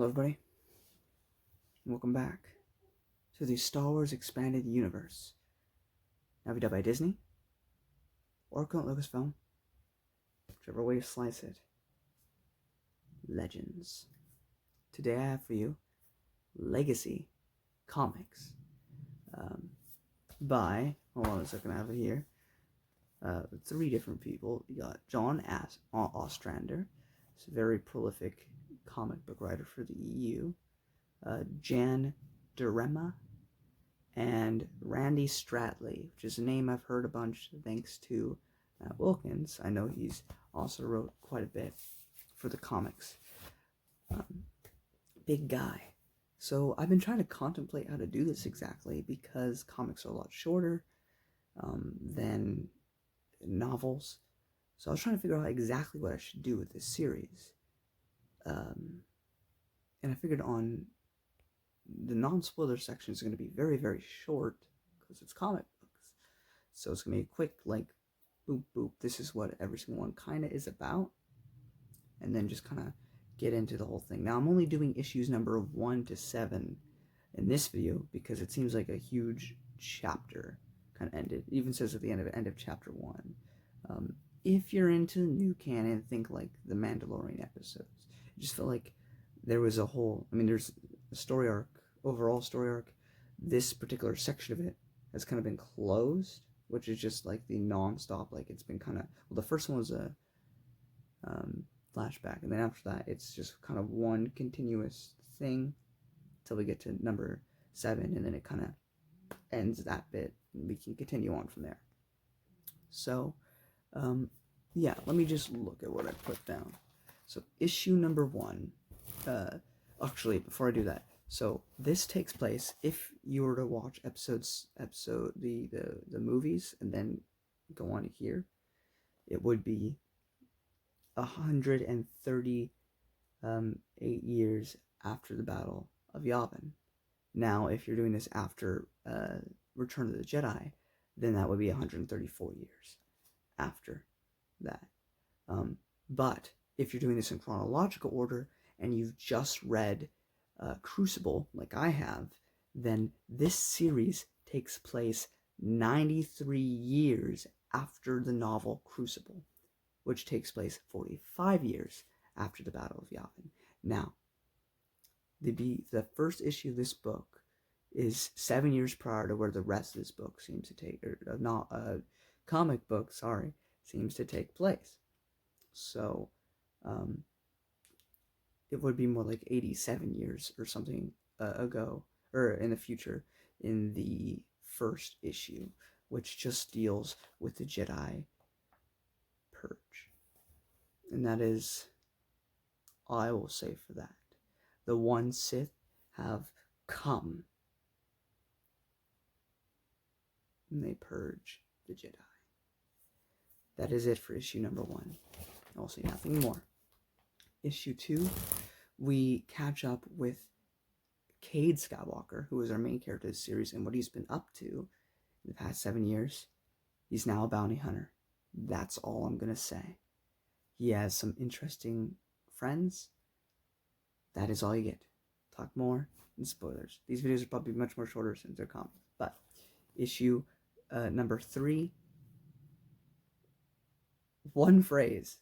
Hello, everybody. Welcome back to the Star Wars Expanded Universe. Now be done by Disney or current Lucasfilm, whichever way you slice it. Legends. Today I have for you Legacy Comics by, hold on a second, I have it here, 3 different people. You got John Ostrander, who's a very prolific comic book writer for the EU, Jan Durema, and Randy Stratley, which is a name I've heard a bunch thanks to Matt Wilkins. I know he's also wrote quite a bit for the comics. Big guy. So I've been trying to contemplate how to do this exactly because comics are a lot shorter than novels. So I was trying to figure out exactly what I should do with this series. And I figured on the non-spoiler section is going to be very, very short because it's comic books. So it's going to be a quick, like, boop, boop. This is what every single one kind of is about. And then just kind of get into the whole thing. Now, I'm only doing issues number 1 to 7 in this video because it seems like a huge chapter kind of ended. It even says at the end of chapter 1. If you're into new canon, think like the Mandalorian episodes. I just felt like there was a whole, there's a story arc, overall story arc. This particular section of it has kind of been closed, which is just like the non-stop, like it's been kind of, well, the first one was a flashback, and then after that it's just kind of one continuous thing till we get to number 7, and then it kind of ends that bit and we can continue on from there. So yeah, let me just look at what I put down. So issue number 1, actually before I do that, so this takes place, if you were to watch the movies and then go on to here, it would be 138 years after the Battle of Yavin. Now, if you're doing this after Return of the Jedi, then that would be 134 years after that. But if you're doing this in chronological order and you've just read Crucible, like I have, then this series takes place 93 years after the novel Crucible, which takes place 45 years after the Battle of Yavin. Now, the first issue of this book is 7 years prior to where the rest of this book seems to take, comic book, seems to take place. So, it would be more like 87 years or something ago, or in the future, in the first issue, which just deals with the Jedi Purge. And that is all I will say for that. The one Sith have come, and they purge the Jedi. That is it for issue number 1. I will say nothing more. Issue 2, we catch up with Cade Skywalker, who is our main character of the series, and what he's been up to in the past 7 years. He's now a bounty hunter. That's all I'm going to say. He has some interesting friends. That is all you get. Talk more and spoilers. These videos are probably much more shorter since they're comics. But issue number 3, one phrase.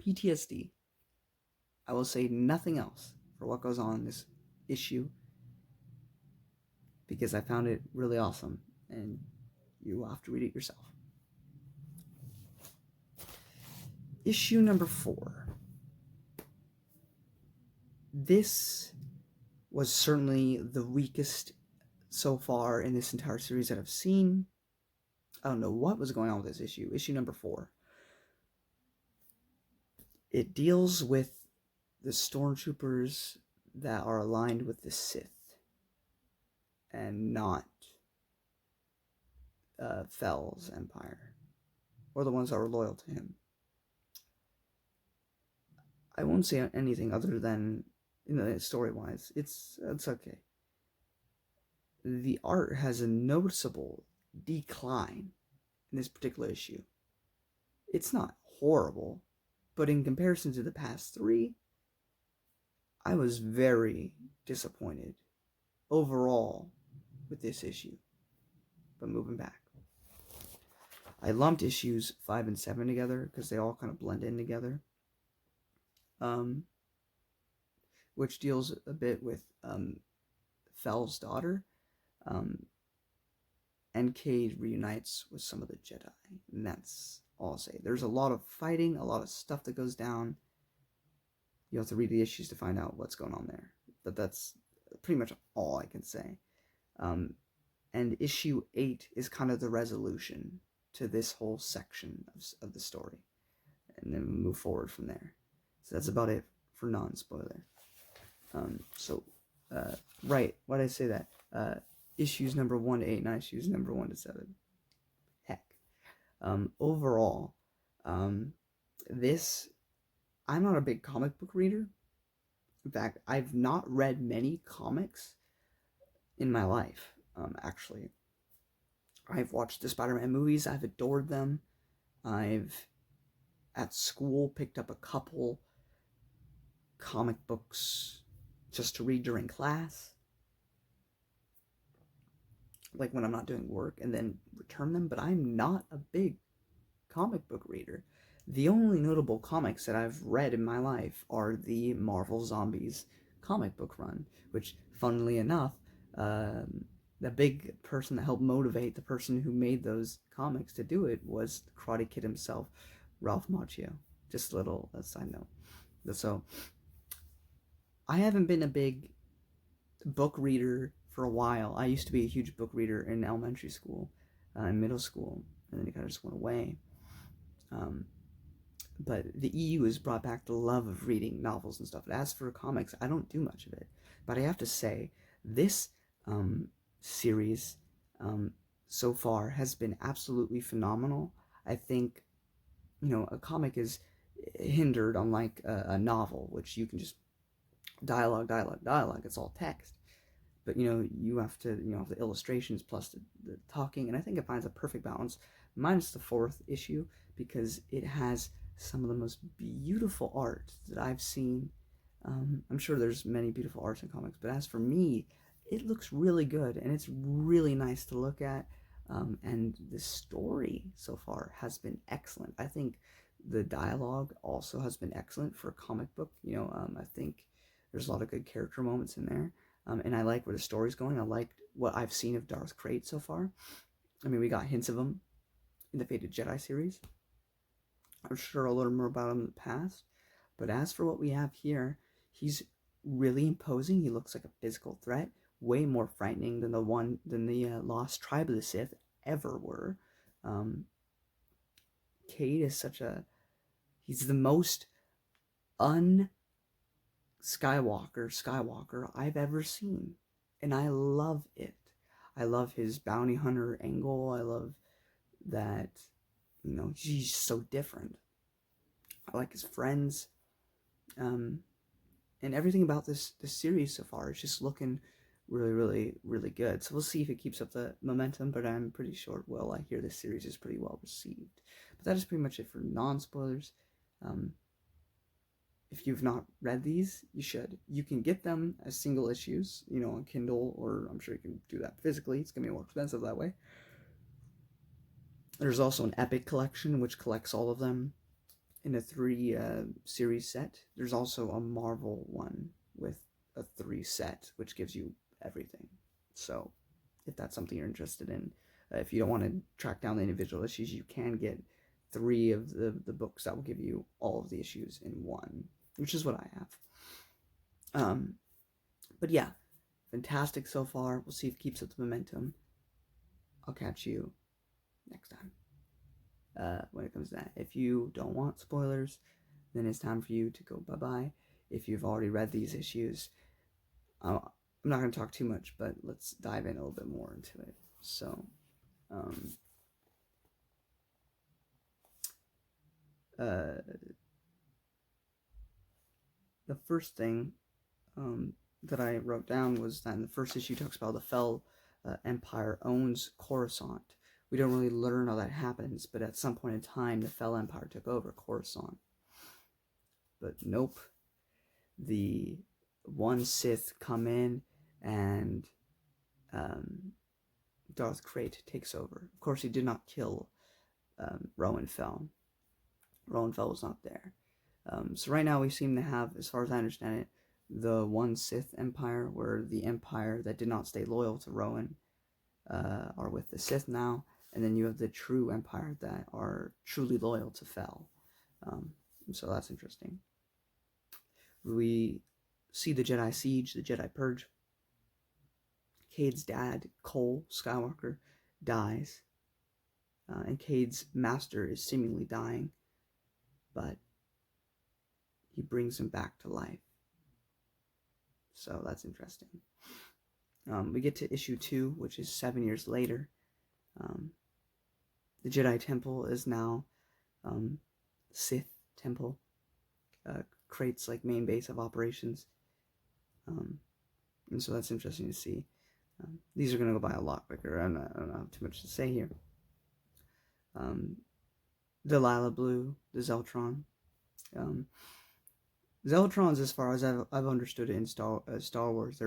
PTSD. I will say nothing else for what goes on in this issue because I found it really awesome and you will have to read it yourself. Issue number 4. This was certainly the weakest so far in this entire series that I've seen. I don't know what was going on with this issue. Issue number 4. It deals with the stormtroopers that are aligned with the Sith and not Fell's Empire, or the ones that were loyal to him. I won't say anything other than, story-wise, it's okay. The art has a noticeable decline in this particular issue. It's not horrible, but in comparison to the past 3, I was very disappointed overall with this issue. But moving back, I lumped issues 5 and 7 together because they all kind of blend in together. Which deals a bit with Fel's daughter. And Cade reunites with some of the Jedi. And that's all I'll say. There's a lot of fighting, a lot of stuff that goes down. You have to read the issues to find out what's going on there. But that's pretty much all I can say. And issue 8 is kind of the resolution to this whole section of the story. And then we move forward from there. So that's about it for non-spoiler. Right, why did I say that? Issues number 1 to 8, not issues number 1 to 7. Heck. Overall, this, I'm not a big comic book reader. In fact, I've not read many comics in my life, actually. I've watched the Spider-Man movies, I've adored them. I've, at school, picked up a couple comic books just to read during class, like when I'm not doing work, and then return them, but I'm not a big comic book reader. The only notable comics that I've read in my life are the Marvel Zombies comic book run, which, funnily enough, the big person that helped motivate the person who made those comics to do it was the Karate Kid himself, Ralph Macchio. Just a little side note. So, I haven't been a big book reader for a while. I used to be a huge book reader in elementary school, in middle school, and then it kind of just went away. But the EU has brought back the love of reading novels and stuff. As for comics, I don't do much of it. But I have to say, this series so far has been absolutely phenomenal. I think, a comic is hindered, unlike a novel, which you can just dialogue. It's all text. But, you have to, the illustrations plus the talking. And I think it finds a perfect balance, minus the 4th issue, because it has some of the most beautiful art that I've seen. I'm sure there's many beautiful arts in comics, but as for me, it looks really good, and it's really nice to look at. And the story so far has been excellent. I think the dialogue also has been excellent for a comic book. I think there's a lot of good character moments in there. And I like where the story's going. I liked what I've seen of Darth Krayt so far. I mean, we got hints of him in the Fated Jedi series. I'm sure I'll learn more about him in the past. But as for what we have here, he's really imposing. He looks like a physical threat, way more frightening than the Lost Tribe of the Sith ever were. Cade is he's the most Skywalker I've ever seen, and I love it. I love his bounty hunter angle. I love that, he's so different. I like his friends, and everything about this series so far is just looking really, really, really good. So we'll see if it keeps up the momentum, but I'm pretty sure it will. I hear this series is pretty well received. But that is pretty much it for non-spoilers. If you've not read these, you should. You can get them as single issues, on Kindle, or I'm sure you can do that physically. It's going to be more expensive that way. There's also an Epic collection, which collects all of them in a 3 series set. There's also a Marvel one with a 3 set, which gives you everything. So, if that's something you're interested in, if you don't want to track down the individual issues, you can get 3 of the books that will give you all of the issues in one, which is what I have. But yeah, fantastic so far. We'll see if it keeps up the momentum. I'll catch you next time. When it comes to that, if you don't want spoilers, then it's time for you to go bye-bye. If you've already read these issues, I'm not going to talk too much, but let's dive in a little bit more into it. So, the first thing that I wrote down was that in the first issue talks about the Fel Empire owns Coruscant. We don't really learn how that happens, but at some point in time, the Fel Empire took over Coruscant. But nope. The one Sith come in, and um, Darth Krayt takes over. Of course, he did not kill Rowan Fell. Rowan Fell was not there. So right now we seem to have, as far as I understand it, the one Sith Empire, where the Empire that did not stay loyal to Rowan are with the Sith now, and then you have the true Empire that are truly loyal to Fel. So that's interesting. We see the Jedi Siege, the Jedi Purge. Cade's dad, Cole Skywalker, dies, and Cade's master is seemingly dying, but he brings him back to life. So that's interesting. We get to issue 2, which is 7 years later. The Jedi Temple is now Sith Temple. Krayt's like main base of operations. And so that's interesting to see. These are going to go by a lot quicker. I don't have too much to say here. Delilah Blue, the Zeltron. Zeltrons, as far as I've understood it in Star Wars,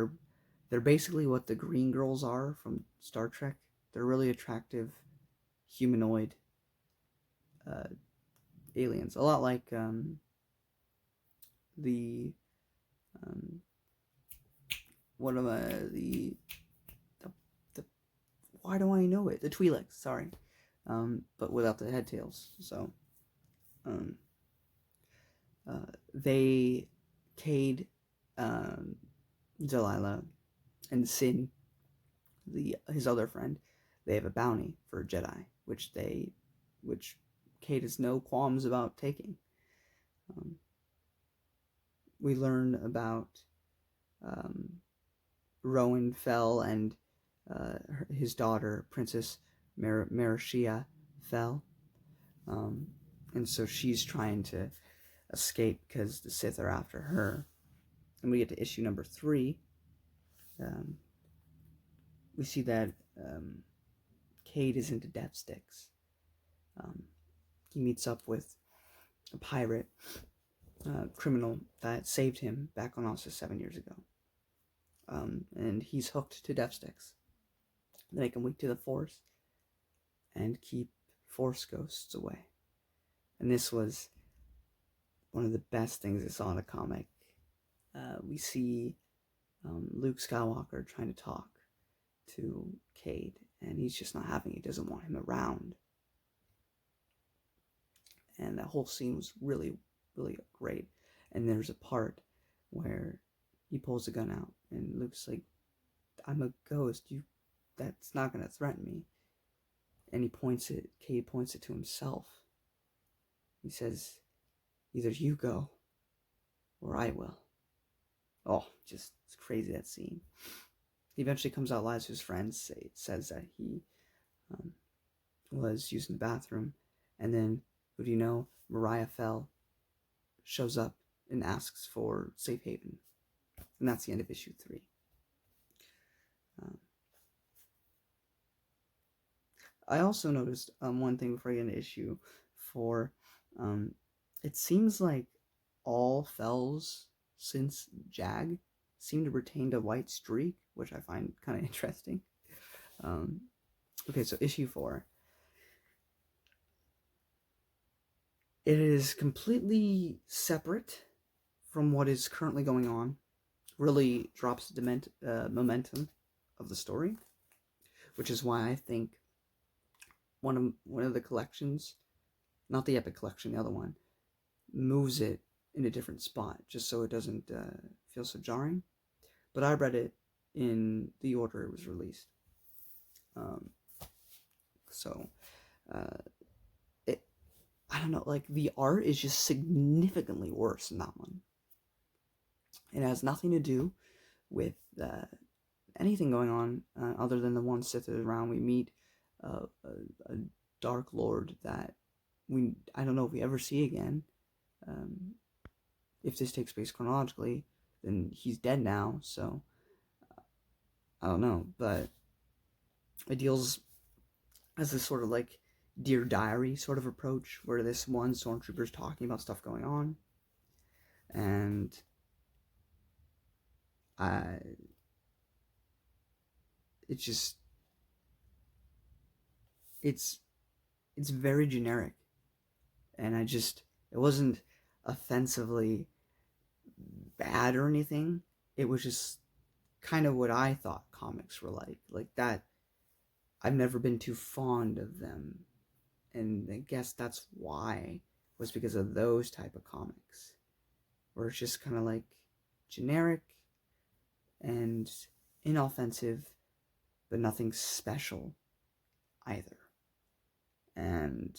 they're basically what the green girls are from Star Trek. They're really attractive, humanoid aliens. A lot like why do I know it? The Twi'leks, sorry. But without the head tails. So, they, Cade, Delilah, and Sin, his other friend, they have a bounty for a Jedi, which Cade has no qualms about taking. We learn about Rowan Fell and his daughter, Princess Marishia Fell. And so she's trying to escape because the Sith are after her. And we get to issue number 3. We see that Cade is into death sticks. He meets up with a pirate criminal that saved him back on Ossus 7 years ago. And he's hooked to death sticks. They make him weak to the Force and keep Force ghosts away. And this was one of the best things I saw in a comic. We see Luke Skywalker trying to talk to Cade, and he's just not having it. He doesn't want him around. And that whole scene was really, really great. And there's a part where he pulls a gun out, and Luke's like, "I'm a ghost. That's not going to threaten me." And Cade points it to himself. He says, "Either you go, or I will." Oh, it's crazy, that scene. He eventually comes out, lies to his friends, says that he was using the bathroom, and then, who do you know, Mariah Fell shows up and asks for safe haven. And that's the end of issue 3. I also noticed one thing before I get into issue 4. It seems like all Fells since Jag seem to retain a white streak, which I find kind of interesting. Okay, so issue 4. It is completely separate from what is currently going on. Really drops the momentum of the story, which is why I think one of the collections, not the Epic Collection, the other one, moves it in a different spot, just so it doesn't feel so jarring. But I read it in the order it was released. I don't know, like, the art is just significantly worse in that one. It has nothing to do with anything going on other than the one Sith is around. We meet a Dark Lord that I don't know if we ever see again. If this takes place chronologically, then he's dead now, so I don't know, but it deals as this sort of like Dear Diary sort of approach, where this one stormtrooper is talking about stuff going on, and I it's just it's it's very generic, and it wasn't offensively bad or anything. It was just kind of what I thought comics were like that. I've never been too fond of them, and I guess that's why, was because of those type of comics where it's just kind of like generic and inoffensive, but nothing special either. And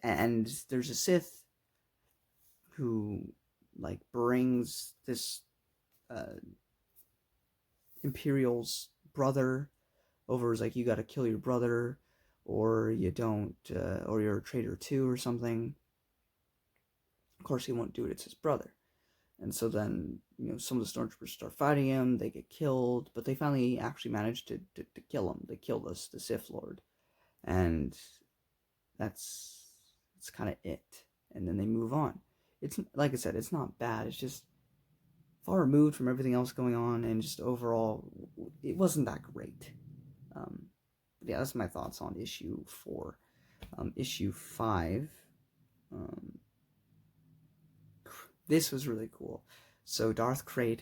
there's a Sith who like brings this uh, Imperial's brother over, is like, you got to kill your brother, or you don't, or you're a traitor too, or something. Of course, he won't do it. It's his brother. And so then, some of the stormtroopers start fighting him. They get killed, but they finally actually manage to kill him. They kill the Sith Lord, and that's kind of it. And then they move on. It's like I said, it's not bad. It's just far removed from everything else going on, and just overall, it wasn't that great. Yeah, that's my thoughts on issue 4. Issue 5. Um, this was really cool. So Darth Krayt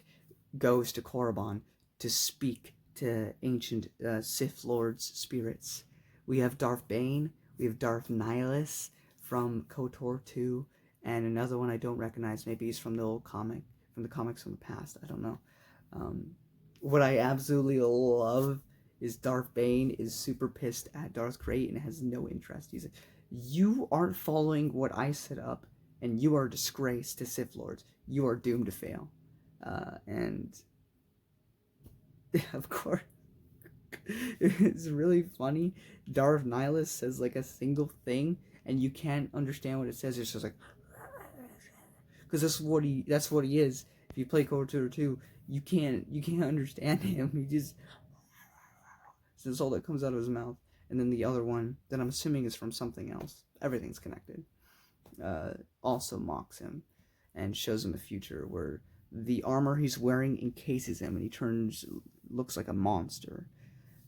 goes to Korriban to speak to ancient Sith Lord's spirits. We have Darth Bane, we have Darth Nihilus from KOTOR 2, and another one I don't recognize. Maybe he's from the old comic, from the comics from the past. I don't know. What I absolutely love is Darth Bane is super pissed at Darth Krayt and has no interest. He's like, you aren't following what I set up, and you are a disgrace to Sith Lords. You are doomed to fail. And of course, it's really funny. Darth Nihilus says like a single thing, and you can't understand what it says. It's just like, because that's what he is. If you play KOTOR 2, you can't understand him. He just says all that comes out of his mouth. And then the other one that I'm assuming is from something else. Everything's connected. Also mocks him and shows him a future where the armor he's wearing encases him, and he looks like a monster.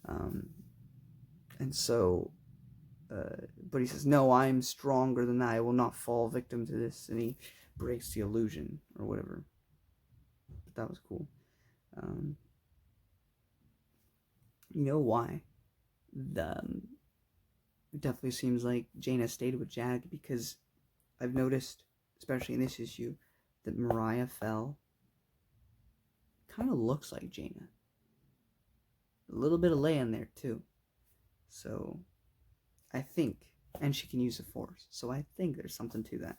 And so, but he says, no, I'm stronger than that. I will not fall victim to this. And he breaks the illusion or whatever. But that was cool. You know why? It definitely seems like Jaina stayed with Jag, because I've noticed, especially in this issue, that Mariah Fell kind of looks like Jaina. A little bit of Leia in there too. So I think, and she can use the Force, so I think there's something to that.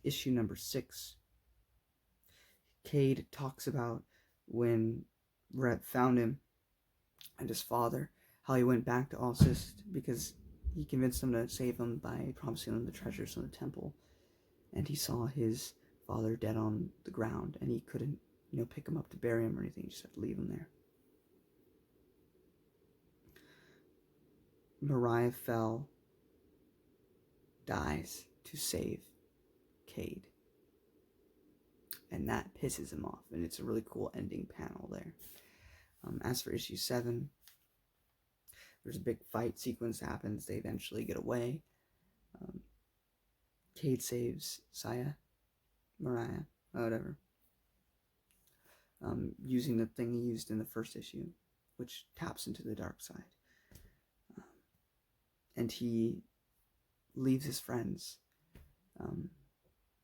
Issue number 6, Cade talks about when Rhett found him and his father, how he went back to Alcest because he convinced them to save him by promising them the treasures in the temple, and he saw his father dead on the ground, and he couldn't, pick him up to bury him or anything. He just had to leave him there. Mariah Fell dies to save Cade, and that pisses him off, and it's a really cool ending panel there. As for issue 7, there's a big fight sequence that happens. They eventually get away. Cade saves Mariah, whatever, using the thing he used in the first issue, which taps into the dark side. And he leaves his friends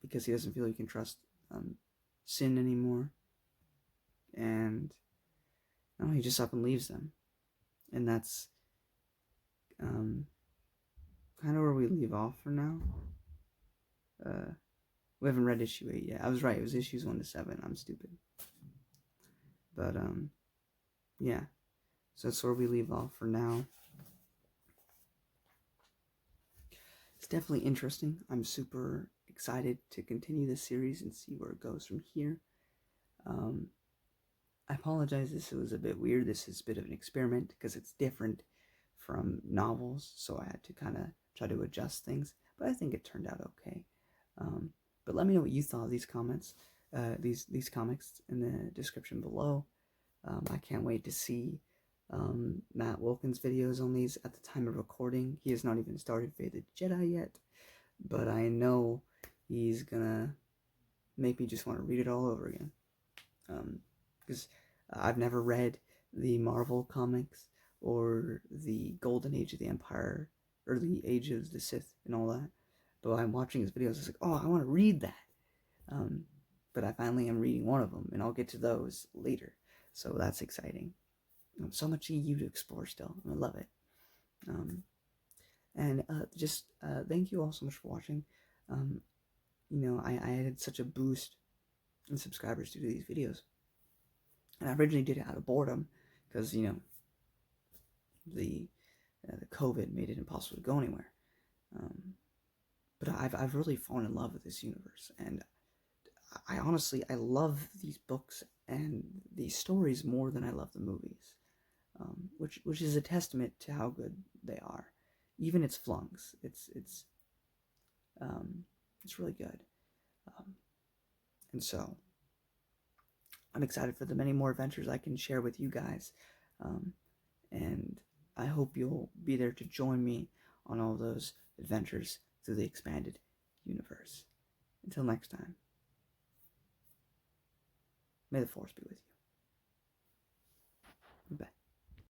because he doesn't feel he can trust Sin anymore. And he just up and leaves them. And that's kind of where we leave off for now. We haven't read issue 8 yet. I was right, it was issues 1 to 7. I'm stupid. But yeah. So that's where we leave off for now. It's definitely interesting. I'm super excited to continue this series and see where it goes from here. I apologize, this was a bit weird. This is a bit of an experiment because it's different from novels, so I had to kind of try to adjust things, but I think it turned out okay. But let me know what you thought of these comments. these comics in the description below. I can't wait to see Matt Wilkins' videos on these at the time of recording. He has not even started Fate the Jedi yet, but I know he's gonna make me just want to read it all over again. Because I've never read the Marvel comics or the Golden Age of the Empire or the Age of the Sith and all that. But I'm watching his videos, it's like, oh, I want to read that. Um, but I finally am reading one of them, and I'll get to those later. So that's exciting. So much EU to explore still. I love it. And just thank you all so much for watching. I had such a boost in subscribers due to these videos. And I originally did it out of boredom because, the COVID made it impossible to go anywhere. But I've really fallen in love with this universe, and I honestly love these books and these stories more than I love the movies, which is a testament to how good they are. Even its flunks, it's really good, and so I'm excited for the many more adventures I can share with you guys, and I hope you'll be there to join me on all those adventures through the expanded universe. Until next time, may the Force be with you.